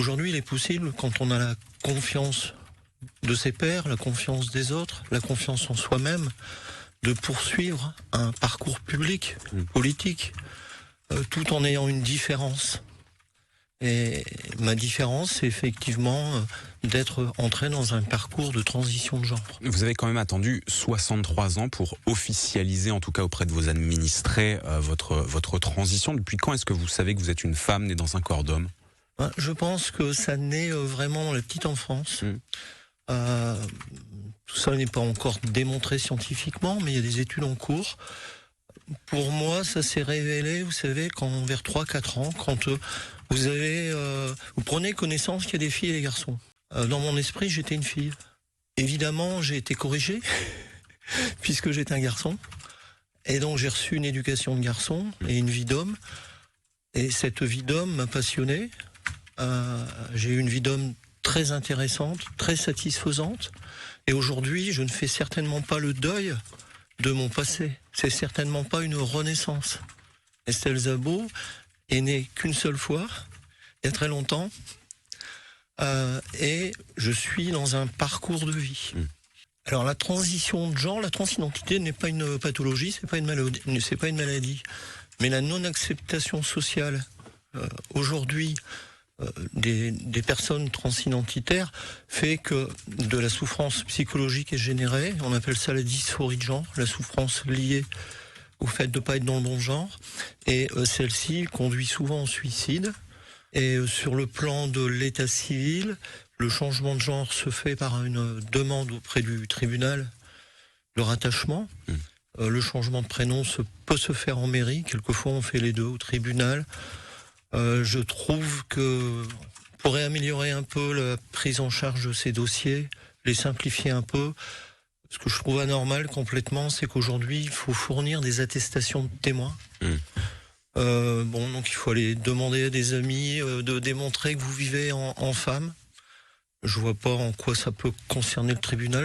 Aujourd'hui, il est possible, quand on a la confiance de ses pairs, la confiance des autres, la confiance en soi-même, de poursuivre un parcours public, politique, tout en ayant une différence. Et ma différence, c'est effectivement d'être entré dans un parcours de transition de genre. Vous avez quand même attendu 63 ans pour officialiser, en tout cas auprès de vos administrés, votre transition. Depuis quand est-ce que vous savez que vous êtes une femme née dans un corps d'homme ? Je pense que ça naît vraiment dans la petite enfance. Tout ça n'est pas encore démontré scientifiquement, mais il y a des études en cours. Pour moi, ça s'est révélé, vous savez, quand vers 3-4 ans, quand vous prenez connaissance qu'il y a des filles et des garçons. Dans mon esprit, j'étais une fille. Évidemment, j'ai été corrigé, puisque j'étais un garçon. Et donc, j'ai reçu une éducation de garçon et une vie d'homme. Et cette vie d'homme m'a passionné. J'ai eu une vie d'homme très intéressante, très satisfaisante. Et aujourd'hui, je ne fais certainement pas le deuil de mon passé. C'est certainement pas une renaissance. Estelle Zabot est née qu'une seule fois, il y a très longtemps, et je suis dans un parcours de vie. Alors la transition de genre, la transidentité n'est pas une pathologie, c'est pas une maladie, mais la non-acceptation sociale aujourd'hui des personnes transidentitaires fait que de la souffrance psychologique est générée. On appelle ça la dysphorie de genre, la souffrance liée au fait de ne pas être dans le bon genre. Et celle-ci conduit souvent au suicide. Et sur le plan de l'état civil, le changement de genre se fait par une demande auprès du tribunal de rattachement. Le changement de prénom peut se faire en mairie. Quelquefois, on fait les deux au tribunal. Je trouve que pourrait améliorer un peu la prise en charge de ces dossiers, les simplifier un peu. Ce que je trouve anormal complètement, c'est qu'aujourd'hui, il faut fournir des attestations de témoins. Donc il faut aller demander à des amis de démontrer que vous vivez en femme. Je vois pas en quoi ça peut concerner le tribunal.